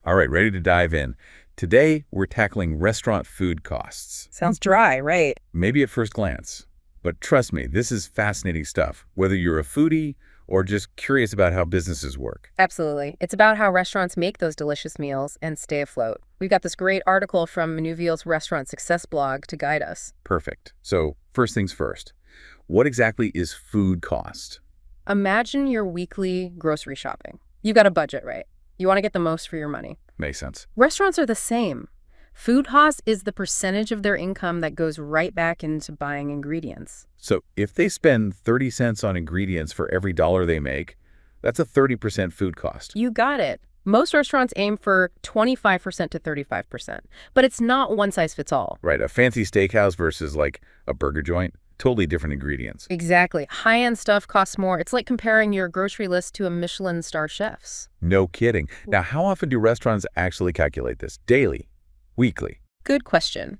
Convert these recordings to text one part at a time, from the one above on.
All right, ready to dive in. Today, we're tackling restaurant food costs. Sounds dry, right? Maybe at first glance, but trust me, this is fascinating stuff, whether you're a foodie or just curious about how businesses work. Absolutely. It's about how restaurants make those delicious meals and stay afloat. We've got this great article from Manuvial's Restaurant Success blog to guide us. Perfect. So first things first, what exactly is food cost? Imagine your weekly grocery shopping. You've got a budget, right? You want to get the most for your money. Makes sense. Restaurants are the same. Food cost is the percentage of their income that goes right back into buying ingredients. So if they spend 30 cents on ingredients for every dollar they make, that's a 30% food cost. You got it. Most restaurants aim for 25% to 35%, but it's not one size fits all. Right, a fancy steakhouse versus like a burger joint, totally different ingredients. Exactly. High-end stuff costs more. It's like comparing your grocery list to a Michelin star chef's. No kidding. Now, how often do restaurants actually calculate this? Daily? Weekly? Good question.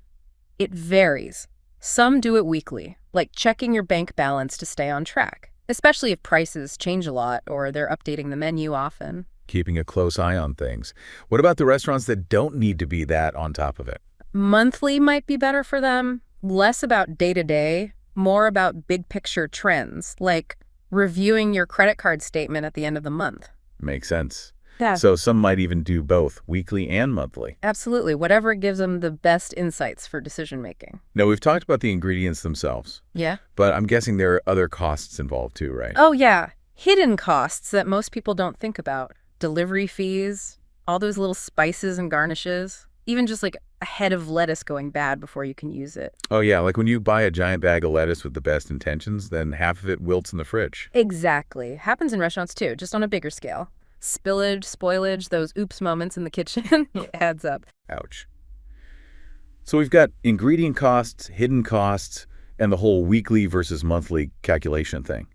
It varies. Some do it weekly, like checking your bank balance to stay on track, especially if prices change a lot or they're updating the menu often. Keeping a close eye on things. What about the restaurants that don't need to be that on top of it? Monthly might be better for them, less about day-to-day, more about big-picture trends, like reviewing your credit card statement at the end of the month. Makes sense. Yeah. So some might even do both, weekly and monthly. Absolutely. Whatever gives them the best insights for decision-making. Now, we've talked about the ingredients themselves, Yeah? but I'm guessing there are other costs involved too, right? Oh, yeah. Hidden costs that most people don't think about. Delivery fees, all those little spices and garnishes, even just like a head of lettuce going bad before you can use it. Oh, yeah, like when you buy a giant bag of lettuce with the best intentions, then half of it wilts in the fridge. Exactly. Happens in restaurants too, just on a bigger scale. Spillage, spoilage, those oops moments in the kitchen, it adds up. Ouch. So we've got ingredient costs, hidden costs, and the whole weekly versus monthly calculation thing.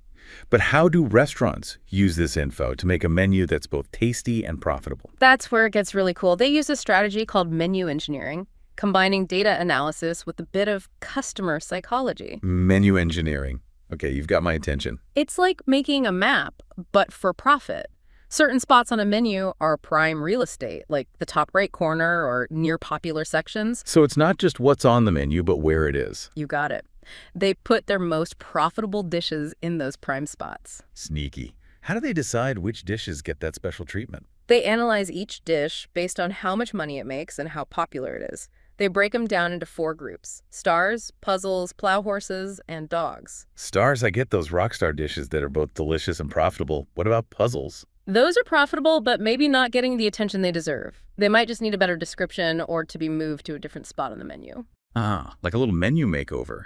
But how do restaurants use this info to make a menu that's both tasty and profitable? That's where it gets really cool. They use a strategy called menu engineering, combining data analysis with a bit of customer psychology. Menu engineering. Okay, you've got my attention. It's like making a map, but for profit. Certain spots on a menu are prime real estate, like the top right corner or near popular sections. So it's not just what's on the menu, but where it is. You got it. They put their most profitable dishes in those prime spots. Sneaky. How do they decide which dishes get that special treatment? They analyze each dish based on how much money it makes and how popular it is. They break them down into 4 groups: stars, puzzles, plow horses, and dogs. Stars, I get those rock star dishes that are both delicious and profitable. What about puzzles? Those are profitable, but maybe not getting the attention they deserve. They might just need a better description or to be moved to a different spot on the menu. Ah, like a little menu makeover.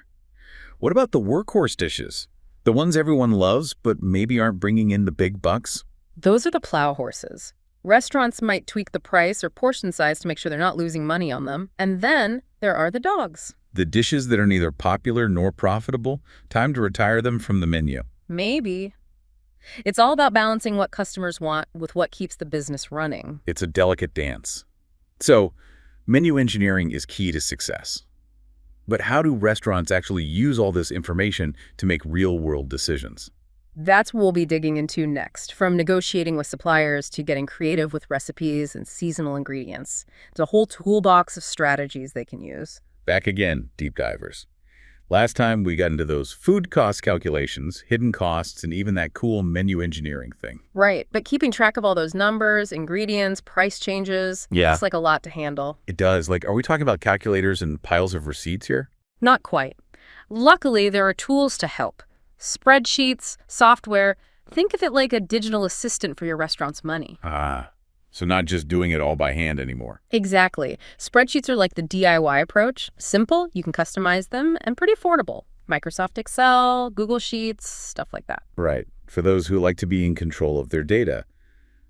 What about the workhorse dishes? The ones everyone loves, but maybe aren't bringing in the big bucks? Those are the plow horses. Restaurants might tweak the price or portion size to make sure they're not losing money on them. And then there are the dogs. The dishes that are neither popular nor profitable? Time to retire them from the menu. Maybe. It's all about balancing what customers want with what keeps the business running. It's a delicate dance. So, menu engineering is key to success. But how do restaurants actually use all this information to make real-world decisions? That's what we'll be digging into next, from negotiating with suppliers to getting creative with recipes and seasonal ingredients. There's a whole toolbox of strategies they can use. Back again, deep divers. Last time we got into those food cost calculations, hidden costs, and even that cool menu engineering thing. Right, but keeping track of all those numbers, ingredients, price changes, it's like a lot to handle. It does. Like, are we talking about calculators and piles of receipts here? Not quite. Luckily, there are tools to help. Spreadsheets, software. Think of it like a digital assistant for your restaurant's money. Ah, so not just doing it all by hand anymore. Exactly. Spreadsheets are like the DIY approach. Simple, you can customize them, and pretty affordable. Microsoft Excel, Google Sheets, stuff like that. Right, for those who like to be in control of their data.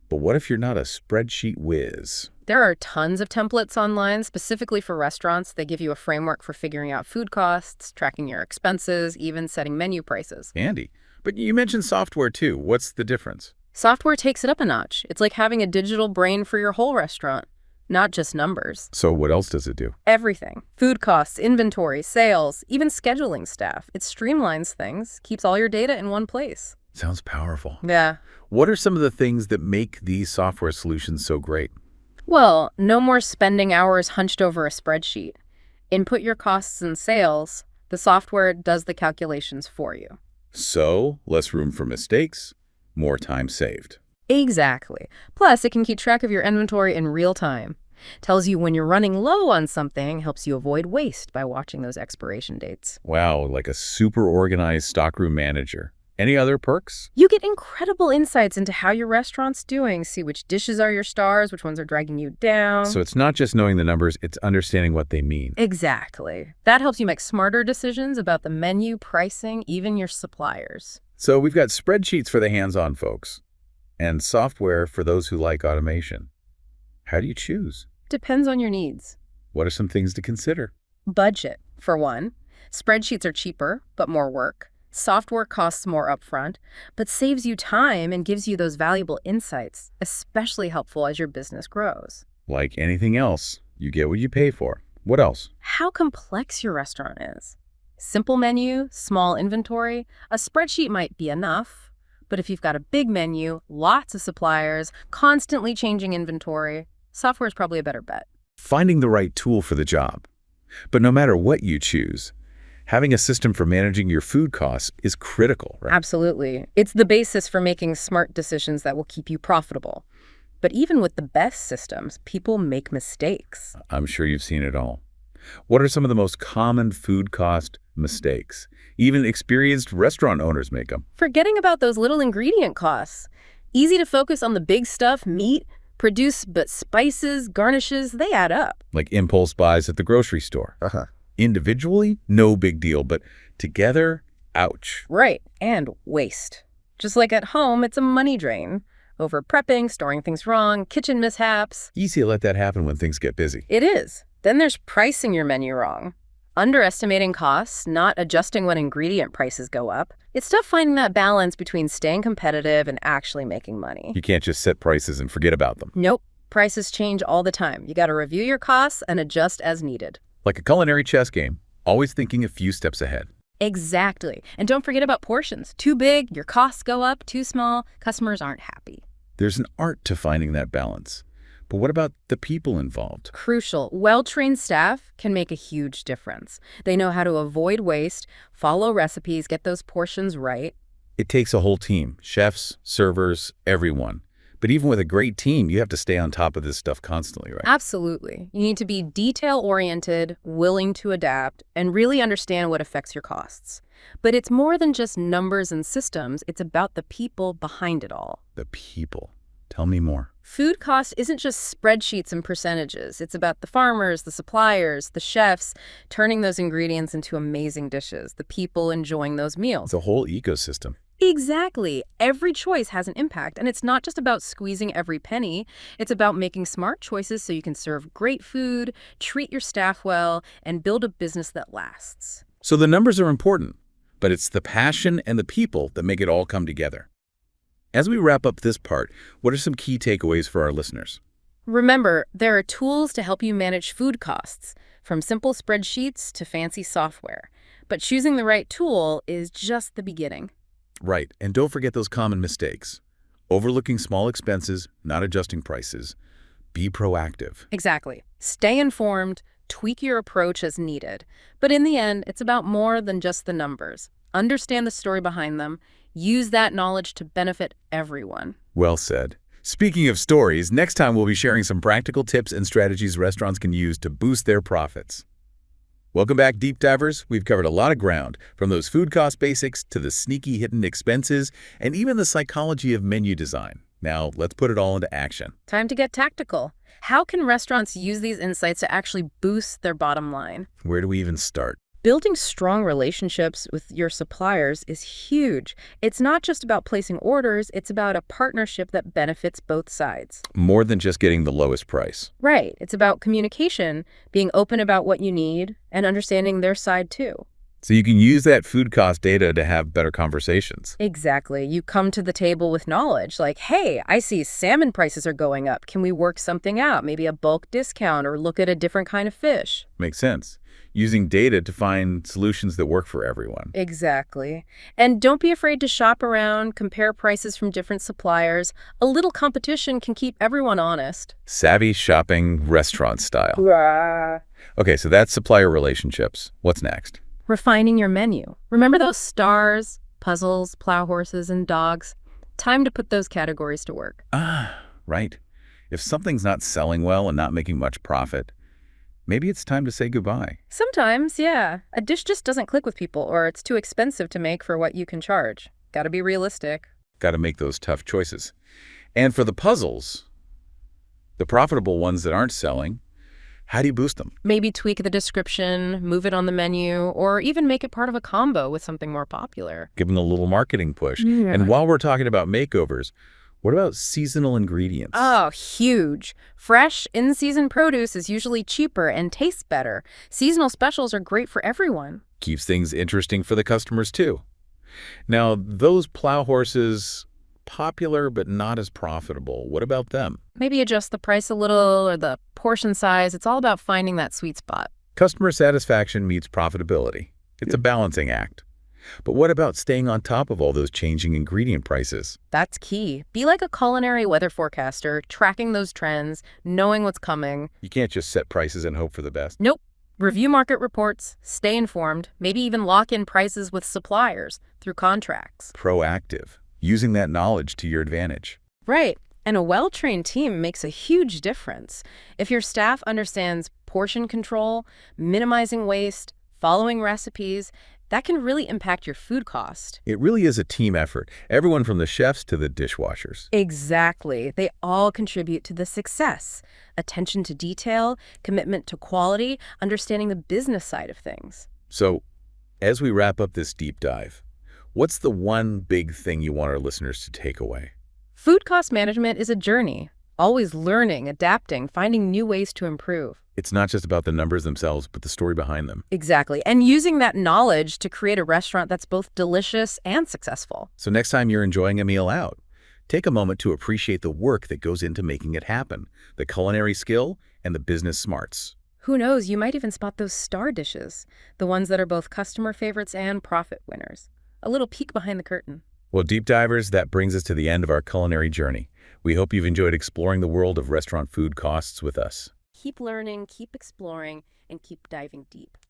But what if you're not a spreadsheet whiz? There are tons of templates online specifically for restaurants. They give you a framework for figuring out food costs, tracking your expenses, even setting menu prices. Handy. But you mentioned software too. What's the difference? Software takes it up a notch. It's like having a digital brain for your whole restaurant, not just numbers. So what else does it do? Everything. Food costs, inventory, sales, even scheduling staff. It streamlines things, keeps all your data in one place. Sounds powerful. Yeah. What are some of the things that make these software solutions so great? Well, no more spending hours hunched over a spreadsheet. Input your costs and sales. The software does the calculations for you. So, less room for mistakes, more time saved. Exactly. Plus, it can keep track of your inventory in real time. Tells you when you're running low on something, helps you avoid waste by watching those expiration dates. Wow, like a super organized stockroom manager. Any other perks? You get incredible insights into how your restaurant's doing, see which dishes are your stars, which ones are dragging you down. So it's not just knowing the numbers, it's understanding what they mean. Exactly. That helps you make smarter decisions about the menu, pricing, even your suppliers. So we've got spreadsheets for the hands-on folks and software for those who like automation. How do you choose? Depends on your needs. What are some things to consider? Budget, for one. Spreadsheets are cheaper, but more work. Software costs more upfront, but saves you time and gives you those valuable insights, especially helpful as your business grows. Like anything else, you get what you pay for. What else? How complex your restaurant is. Simple menu, small inventory, a spreadsheet might be enough. But if you've got a big menu, lots of suppliers, constantly changing inventory, software is probably a better bet. Finding the right tool for the job. But no matter what you choose, having a system for managing your food costs is critical, right? Absolutely. It's the basis for making smart decisions that will keep you profitable. But even with the best systems, people make mistakes. I'm sure you've seen it all. What are some of the most common food cost mistakes? Even experienced restaurant owners make them. Forgetting about those little ingredient costs. Easy to focus on the big stuff, meat, produce, but spices, garnishes, they add up. Like impulse buys at the grocery store. Individually, no big deal, but together, ouch. Right, and waste. Just like at home, it's a money drain. Over prepping, storing things wrong, kitchen mishaps. Easy to let that happen when things get busy. It is. Then there's pricing your menu wrong. Underestimating costs, not adjusting when ingredient prices go up. It's tough finding that balance between staying competitive and actually making money. You can't just set prices and forget about them. Nope. Prices change all the time. You got to review your costs and adjust as needed. Like a culinary chess game, always thinking a few steps ahead. Exactly. And don't forget about portions. Too big, your costs go up. Too small, customers aren't happy. There's an art to finding that balance. But what about the people involved? Crucial. Well-trained staff can make a huge difference. They know how to avoid waste, follow recipes, get those portions right. It takes a whole team, chefs, servers, everyone. But even with a great team, you have to stay on top of this stuff constantly, right? Absolutely. You need to be detail-oriented, willing to adapt, and really understand what affects your costs. But it's more than just numbers and systems. It's about the people behind it all. The people. Tell me more. Food cost isn't just spreadsheets and percentages. It's about the farmers, the suppliers, the chefs, turning those ingredients into amazing dishes, the people enjoying those meals. It's a whole ecosystem. Exactly. Every choice has an impact, and it's not just about squeezing every penny. It's about making smart choices so you can serve great food, treat your staff well, and build a business that lasts. So the numbers are important, but it's the passion and the people that make it all come together. As we wrap up this part, what are some key takeaways for our listeners? Remember, there are tools to help you manage food costs, from simple spreadsheets to fancy software. But choosing the right tool is just the beginning. Right, and don't forget those common mistakes. Overlooking small expenses, not adjusting prices. Be proactive. Exactly. Stay informed, tweak your approach as needed. But in the end, it's about more than just the numbers. Understand the story behind them. Use that knowledge to benefit everyone. Well said. Speaking of stories, next time we'll be sharing some practical tips and strategies restaurants can use to boost their profits. Welcome back, Deep Divers. We've covered a lot of ground, from those food cost basics to the sneaky hidden expenses and even the psychology of menu design. Now, let's put it all into action. Time to get tactical. How can restaurants use these insights to actually boost their bottom line? Where do we even start? Building strong relationships with your suppliers is huge. It's not just about placing orders, it's about a partnership that benefits both sides. More than just getting the lowest price. Right. It's about communication, being open about what you need, and understanding their side too. So you can use that food cost data to have better conversations. Exactly. You come to the table with knowledge like, hey, I see salmon prices are going up. Can we work something out? Maybe a bulk discount or look at a different kind of fish. Makes sense. Using data to find solutions that work for everyone. Exactly. And don't be afraid to shop around, compare prices from different suppliers. A little competition can keep everyone honest. Savvy shopping, restaurant style. Rah. Okay, so that's supplier relationships. What's next? Refining your menu. Remember those stars, puzzles, plow horses, and dogs? Time to put those categories to work. Ah, right. If something's not selling well and not making much profit, maybe it's time to say goodbye. Sometimes, yeah. A dish just doesn't click with people, or it's too expensive to make for what you can charge. Gotta be realistic. Got to make those tough choices. And for the puzzles, the profitable ones that aren't selling, how do you boost them? Maybe tweak the description, move it on the menu, or even make it part of a combo with something more popular. Give them a little marketing push. Yeah. And while we're talking about makeovers, what about seasonal ingredients? Oh, huge. Fresh, in-season produce is usually cheaper and tastes better. Seasonal specials are great for everyone. Keeps things interesting for the customers too. Now, those plow horses, popular but not as profitable. What about them? Maybe adjust the price a little or the portion size. It's all about finding that sweet spot. Customer satisfaction meets profitability. It's a balancing act. But what about staying on top of all those changing ingredient prices? That's key. Be like a culinary weather forecaster, tracking those trends, knowing what's coming. You can't just set prices and hope for the best. Nope. Review market reports, stay informed, maybe even lock in prices with suppliers through contracts. Proactive, using that knowledge to your advantage. Right. And a well-trained team makes a huge difference. If your staff understands portion control, minimizing waste, following recipes, that can really impact your food cost. It really is a team effort, everyone from the chefs to the dishwashers. Exactly. They all contribute to the success. Attention to detail, commitment to quality, understanding the business side of things. So, as we wrap up this deep dive, what's the one big thing you want our listeners to take away? Food cost management is a journey, always learning, adapting, finding new ways to improve. It's not just about the numbers themselves, but the story behind them. Exactly. And using that knowledge to create a restaurant that's both delicious and successful. So next time you're enjoying a meal out, take a moment to appreciate the work that goes into making it happen, the culinary skill and the business smarts. Who knows, you might even spot those star dishes, the ones that are both customer favorites and profit winners. A little peek behind the curtain. Well, deep divers, that brings us to the end of our culinary journey. We hope you've enjoyed exploring the world of restaurant food costs with us. Keep learning, keep exploring, and keep diving deep.